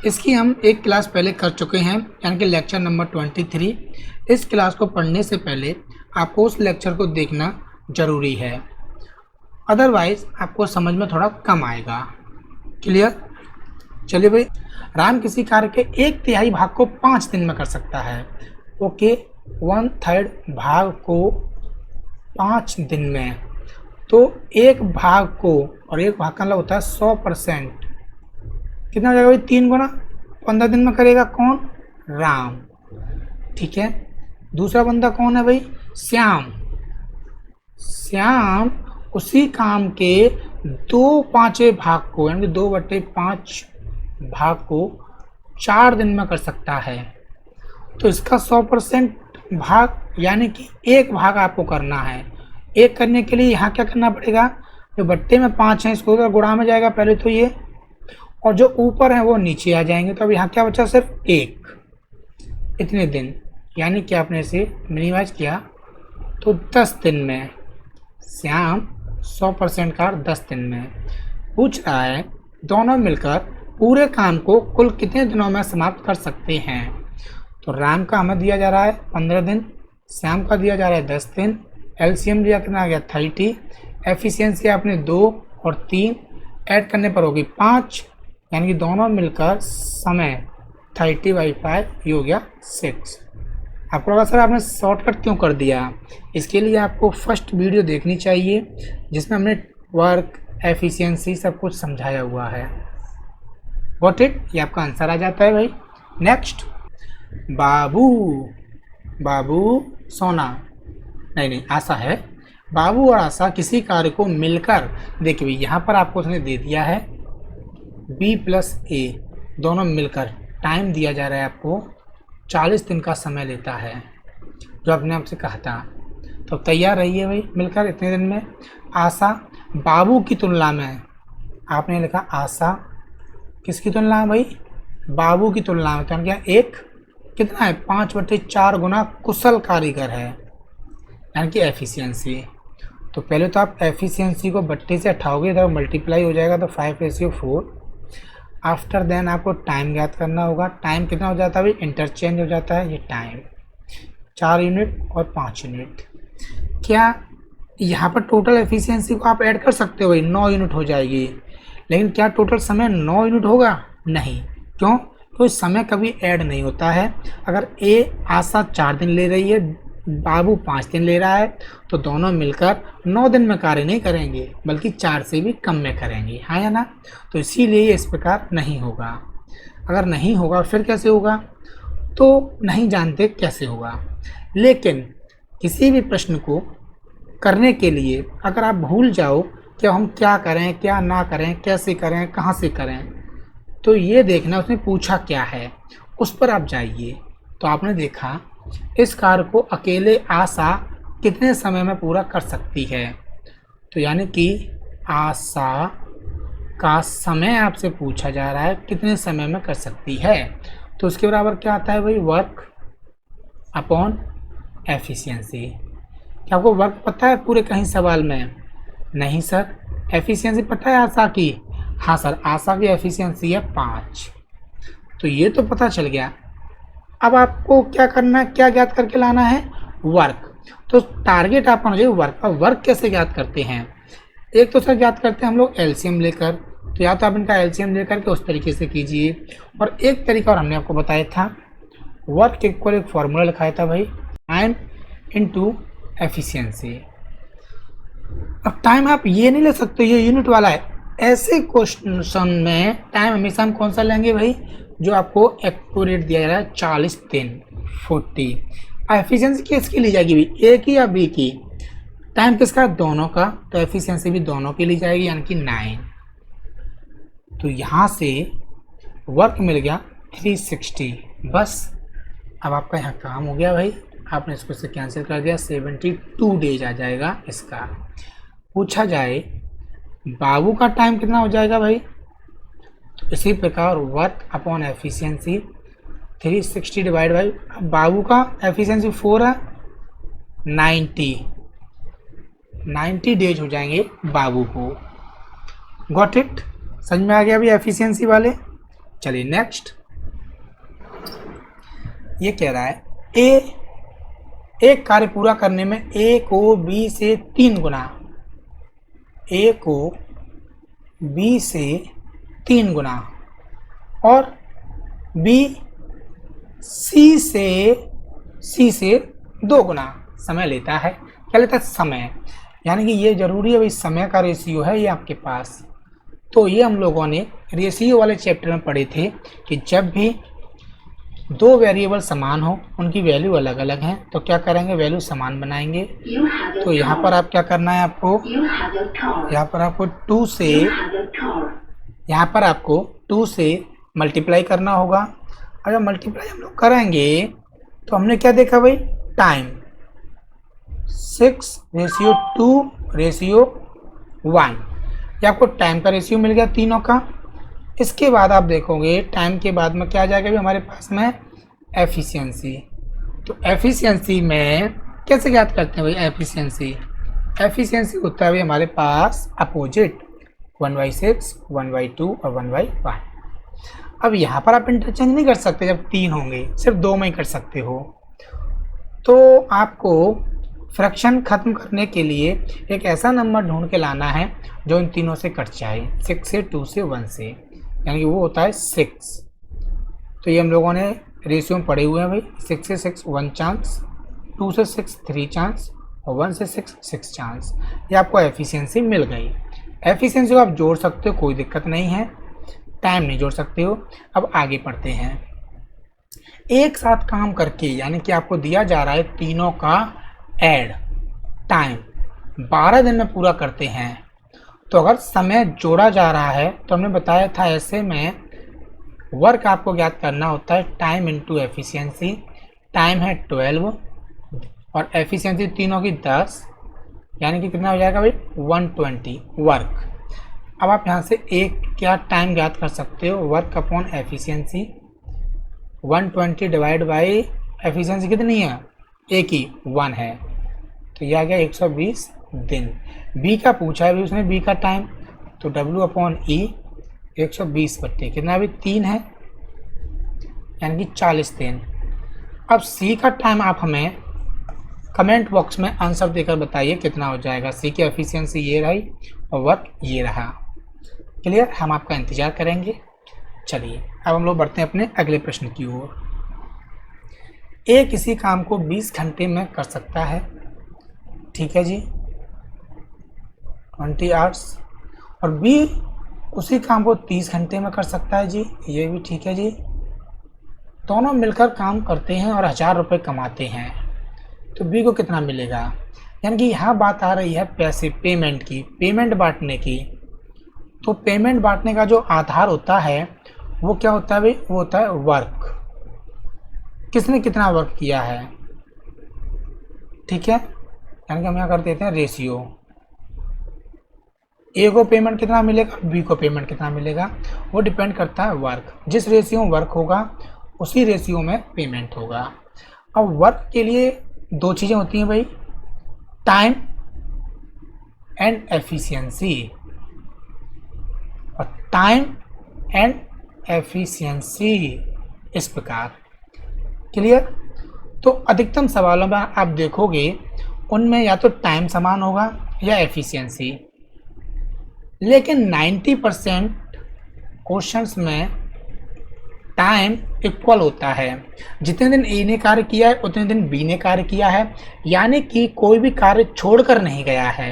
इसकी हम एक क्लास पहले कर चुके हैं, यानी कि लेक्चर नंबर 23। इस क्लास को पढ़ने से पहले आपको उस लेक्चर को देखना ज़रूरी है, अदरवाइज आपको समझ में थोड़ा कम आएगा। क्लियर? चलिए भाई, राम किसी कार्य के 1/3 भाग को 5 दिन में कर सकता है। ओके, 1/3 भाग को 5 दिन में, तो एक भाग को, और एक भाग का मतलब होता है 100%, कितना हो जाएगा भाई? 3 गुना 15 दिन में करेगा कौन? राम। ठीक है, दूसरा बंदा कौन है भाई? श्याम। श्याम उसी काम के 2/5 भाग को, यानी कि 2/5 भाग को 4 दिन में कर सकता है। तो इसका 100% भाग, यानी कि एक भाग आपको करना है। एक करने के लिए यहाँ क्या करना पड़ेगा? जो बट्टे में 5 है इसको उधर गुणा में जाएगा पहले तो ये, और जो ऊपर है वो नीचे आ जाएंगे। तो अब यहाँ क्या बचा? सिर्फ एक, इतने दिन, यानी कि आपने इसे मिनिमाइज किया तो 10 दिन में। श्याम 100% का 10 दिन में। पूछ रहा है दोनों मिलकर पूरे काम को कुल कितने दिनों में समाप्त कर सकते हैं। तो राम का हमें दिया जा रहा है 15 दिन, श्याम का दिया जा रहा है 10 दिन। एलसीएम दिया कितना आ गया? 30। एफिशिएंसी आपने 2 और 3 ऐड करने पर होगी 5, यानी कि दोनों मिलकर समय 30/5 ये हो गया 6। आपको लगा सर आपने शॉर्टकट क्यों कर दिया? इसके लिए आपको फर्स्ट वीडियो देखनी चाहिए जिसमें हमने वर्क, एफिशिएंसी सब कुछ समझाया हुआ है। Got it? ये आपका आंसर आ जाता है भाई। नेक्स्ट, बाबू। बाबू सोना, नहीं आशा है। बाबू और आशा किसी कार्य को मिलकर, देखिए यहाँ पर आपको उसने दे दिया है B+A, दोनों मिलकर टाइम दिया जा रहा है आपको 40 दिन का समय लेता है, जो आपने आपसे कहा था। तो तैयार रहिए भाई, मिलकर इतने दिन में। आशा बाबू की तुलना में, आपने लिखा आशा किसकी तुलना में भाई? बाबू की तुलना में। तो क्या एक कितना है? 5/4 गुना कुशल कारीगर है, यानी कि एफिशिएंसी। तो पहले तो आप एफिशिएंसी को बट्टे से हटाओगे तो मल्टीप्लाई हो जाएगा, तो 5/4। आफ्टर देन आपको टाइम ज्ञात करना होगा। टाइम कितना हो जाता है भाई? इंटरचेंज हो जाता है ये टाइम, 4 यूनिट और 5 यूनिट। क्या यहाँ पर टोटल एफिशिएंसी को आप ऐड कर सकते हो भाई? 9 यूनिट हो जाएगी। लेकिन क्या टोटल समय 9 यूनिट होगा? नहीं। क्यों? क्योंकि समय कभी ऐड नहीं होता है। अगर आशा 4 दिन ले रही है, बाबू 5 दिन ले रहा है, तो दोनों मिलकर 9 दिन में कार्य नहीं करेंगे, बल्कि 4 से भी कम में करेंगे, हाँ या ना? तो इसीलिए इस प्रकार नहीं होगा। अगर नहीं होगा फिर कैसे होगा? तो नहीं जानते कैसे होगा। लेकिन किसी भी प्रश्न को करने के लिए अगर आप भूल जाओ कि हम क्या करें, क्या ना करें, कैसे करें, कहाँ से करें, तो ये देखना उसने पूछा क्या है, उस पर आप जाइए। तो आपने देखा इस कार्य को अकेले आशा कितने समय में पूरा कर सकती है। तो यानी कि आशा का समय आपसे पूछा जा रहा है कितने समय में कर सकती है। तो उसके बराबर क्या आता है भाई? Work upon efficiency. क्या आपको वर्क पता है पूरे कहीं सवाल में? नहीं सर। एफिशिएंसी पता है आशा की? हाँ सर, आशा की एफिशिएंसी है 5। तो ये तो पता चल गया। अब आपको क्या करना है? क्या ज्ञात करके लाना है? वर्क। तो टारगेट आपका होना चाहिए वर्क। अब वर्क कैसे ज्ञात करते हैं? एक तो सर ज्ञात करते हैं हम लोग एलसीएम लेकर, तो या तो आप इनका एलसीएम लेकर के उस तरीके से कीजिए, और एक तरीका और हमने आपको बताया था, वर्क के इक्वल एक फॉर्मूला लिखाया था भाई, टाइम इनटू एफिशिएंसी। अब टाइम आप ये नहीं ले सकते, ये यूनिट वाला है। ऐसे क्वेश्चन में टाइम हमेशा हम कौन सा लेंगे भाई? जो आपको एक्यूरेट दिया जा रहा है 40 दिन 40। एफिशिएंसी किसकी ली जाएगी भाई? ए की या बी की? टाइम किसका? दोनों का। तो एफिशिएंसी भी दोनों की ली जाएगी, यानी कि 9। तो यहाँ से वर्क मिल गया 360। बस अब आपका यहाँ काम हो गया भाई, आपने इसको से कैंसिल कर दिया, 72 डेज आ जाएगा इसका। पूछा जाए बाबू का टाइम कितना हो जाएगा भाई? तो इसी प्रकार work upon efficiency 360 divide by, बाबू का एफिशिएंसी 4 है, 90 डेज हो जाएंगे बाबू को। Got it? समझ में आ गया अभी एफिशिएंसी वाले? चलिए नेक्स्ट, ये कह रहा है ए एक कार्य पूरा करने में ए को बी से 3 गुना, ए को बी से 3 गुना और बी सी से 2 गुना समय लेता है। क्या लेता है? समय। यानी कि ये जरूरी है भाई, समय का रेशियो है ये आपके पास। तो ये हम लोगों ने रेशियो वाले चैप्टर में पढ़े थे कि जब भी दो वेरिएबल समान हो, उनकी वैल्यू अलग अलग हैं, तो क्या करेंगे? वैल्यू समान बनाएंगे। तो यहाँ पर आप क्या करना है, आपको यहाँ पर आपको 2 से मल्टीप्लाई करना होगा। और जब मल्टीप्लाई हम लोग करेंगे तो हमने क्या देखा भाई? टाइम 6:2:1, ये आपको टाइम का रेशियो मिल गया तीनों का। इसके बाद आप देखोगे टाइम के बाद में क्या आ जाएगा भी हमारे पास में? एफिशिएंसी। तो एफिशिएंसी में कैसे याद करते हैं भाई? एफिशिएंसी होता है भाई हमारे पास अपोजिट 1/6, 1/2 और 1/1। अब यहाँ पर आप इंटरचेंज नहीं कर सकते, जब 3 होंगे सिर्फ 2 में ही कर सकते हो। तो आपको फ्रैक्शन खत्म करने के लिए एक ऐसा नंबर ढूंढ के लाना है जो इन तीनों से कट जाए, 6 से 2 से 1 से, यानी कि वो होता है 6। तो ये हम लोगों ने रेशियो में पढ़े हुए हैं भाई। 6 से 6 1 चांस, 2 से 6 3 चांस और 1 से 6 6 चांस। ये आपको एफिशिएंसी मिल गई। एफिशिएंसी को आप जोड़ सकते हो, कोई दिक्कत नहीं है। टाइम नहीं जोड़ सकते हो। अब आगे पढ़ते हैं। एक साथ काम करके, यानी कि आपको दिया जा रहा है तीनों का ऐड, टाइम 12 दिन में पूरा करते हैं। तो अगर समय जोड़ा जा रहा है तो हमने बताया था ऐसे में वर्क आपको ज्ञात करना होता है टाइम इंटू एफिशिएंसी। टाइम है 12 और एफिशिएंसी तीनों की 10, यानी कि कितना हो जाएगा भाई? 120 वर्क। अब आप यहाँ से एक क्या टाइम ज्ञात कर सकते हो? Work upon efficiency. 120 divide by efficiency कितनी है? एक ही 1 है, तो यह आ गया 120 दिन। बी का पूछा है भी उसने, बी का टाइम, तो W अपॉन ई 120 बट्टे कितना भी 3 है, यानी कि 40 दिन। अब सी का टाइम आप हमें कमेंट बॉक्स में आंसर देकर बताइए कितना हो जाएगा। सी की एफिशिएंसी ये रही और वर्क ये रहा। क्लियर? हम आपका इंतज़ार करेंगे। चलिए अब हम लोग बढ़ते हैं अपने अगले प्रश्न की ओर। ए किसी काम को 20 घंटे में कर सकता है, ठीक है जी, 20 आवर्स। और बी उसी काम को 30 घंटे में कर सकता है जी, ये भी ठीक है जी। दोनों मिलकर काम करते हैं और 1000 रुपये कमाते हैं, तो बी को कितना मिलेगा? यानी कि यहाँ बात आ रही है पैसे, पेमेंट की, पेमेंट बांटने की। तो पेमेंट बांटने का जो आधार होता है वो क्या होता है भाई? वो होता है वर्क। किसने कितना वर्क किया है, ठीक है। यानी कि हम यहाँ कर देते हैं रेशियो। ए को पेमेंट कितना मिलेगा, बी को पेमेंट कितना मिलेगा, वो डिपेंड करता है वर्क। जिस रेशियो में वर्क होगा उसी रेशियो में पेमेंट होगा। अब वर्क के लिए 2 चीज़ें होती हैं भाई, टाइम एंड एफिशिएंसी। और टाइम एंड एफिशिएंसी इस प्रकार। क्लियर? तो अधिकतम सवालों में आप देखोगे उनमें या तो टाइम समान होगा या एफिशिएंसी, लेकिन 90% क्वेश्चंस में टाइम इक्वल होता है। जितने दिन ए ने कार्य किया है उतने दिन बी ने कार्य किया है, यानी कि कोई भी कार्य छोड़कर नहीं गया है।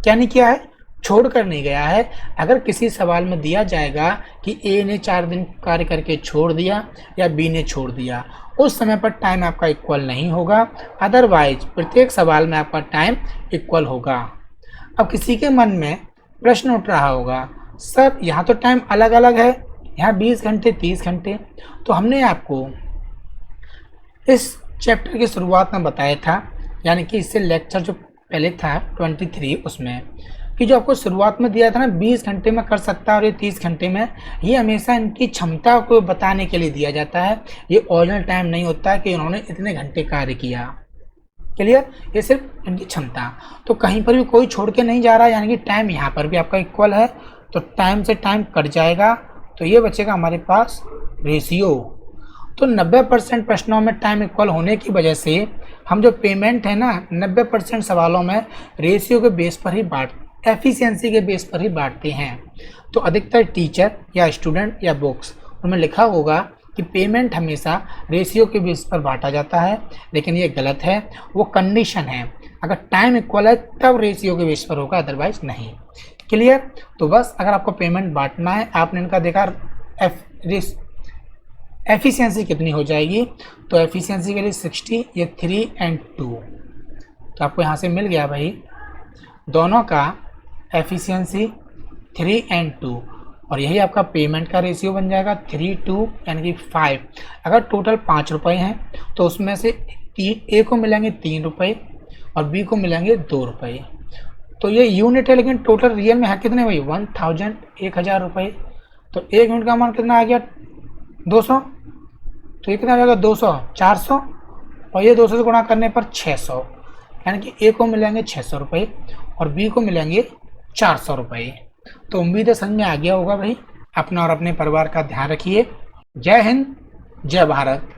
क्या नहीं किया है? छोड़कर नहीं गया है। अगर किसी सवाल में दिया जाएगा कि ए ने 4 दिन कार्य करके छोड़ दिया या बी ने छोड़ दिया, उस समय पर टाइम आपका इक्वल नहीं होगा। अदरवाइज प्रत्येक सवाल में आपका टाइम इक्वल होगा। अब किसी के मन में प्रश्न उठ रहा होगा, सर यहाँ तो टाइम अलग अलग है, यहाँ 20 घंटे 30 घंटे। तो हमने आपको इस चैप्टर की शुरुआत में बताया था, यानी कि इससे लेक्चर जो पहले था 23 उसमें, कि जो आपको शुरुआत में दिया था ना 20 घंटे में कर सकता है और ये 30 घंटे में, ये हमेशा इनकी क्षमता को बताने के लिए दिया जाता है। ये ओरिजिनल टाइम नहीं होता है कि उन्होंने इतने घंटे कार्य किया। क्लियर? ये सिर्फ इनकी क्षमता। तो कहीं पर भी कोई छोड़ के नहीं जा रहा, यानी कि टाइम यहाँ पर भी आपका इक्वल है। तो टाइम से टाइम कट जाएगा तो ये बचेगा हमारे पास रेशियो। तो 90% प्रश्नों में टाइम इक्वल होने की वजह से हम जो पेमेंट है ना 90% सवालों में रेशियो के बेस पर ही एफिशिएंसी के बेस पर ही बांटते हैं। तो अधिकतर टीचर या स्टूडेंट या बुक्स उनमें लिखा होगा कि पेमेंट हमेशा रेशियो के बेस पर बांटा जाता है, लेकिन ये गलत है। वो कंडीशन है, अगर टाइम इक्वल है तब रेशियो के बेस पर होगा, अदरवाइज नहीं। क्लियर? तो बस अगर आपको पेमेंट बांटना है, आपने इनका देखा एफिशिएंसी कितनी हो जाएगी, तो एफिशिएंसी के लिए 60, ये 3 और 2, तो आपको यहाँ से मिल गया भाई दोनों का एफिशिएंसी 3 और 2, और यही आपका पेमेंट का रेशियो बन जाएगा 3:2 यानी कि 5। अगर टोटल 5 रुपये हैं तो उसमें से ए को मिलेंगे 3 रुपये और बी को मिलेंगे 2 रुपये। तो ये यूनिट है, लेकिन टोटल रियल में है कितने भाई 1000 रुपये। तो 1 यूनिट का मान कितना आ गया 200, तो ये कितना आ जाएगा 200 400, और ये 200 से गुणा करने पर 600, यानी कि ए को मिलेंगे 600 रुपये और बी को मिलेंगे 400 रुपये। तो उम्मीद है समझ में आ गया होगा भाई। अपना और अपने परिवार का ध्यान रखिए। जय हिंद, जय भारत।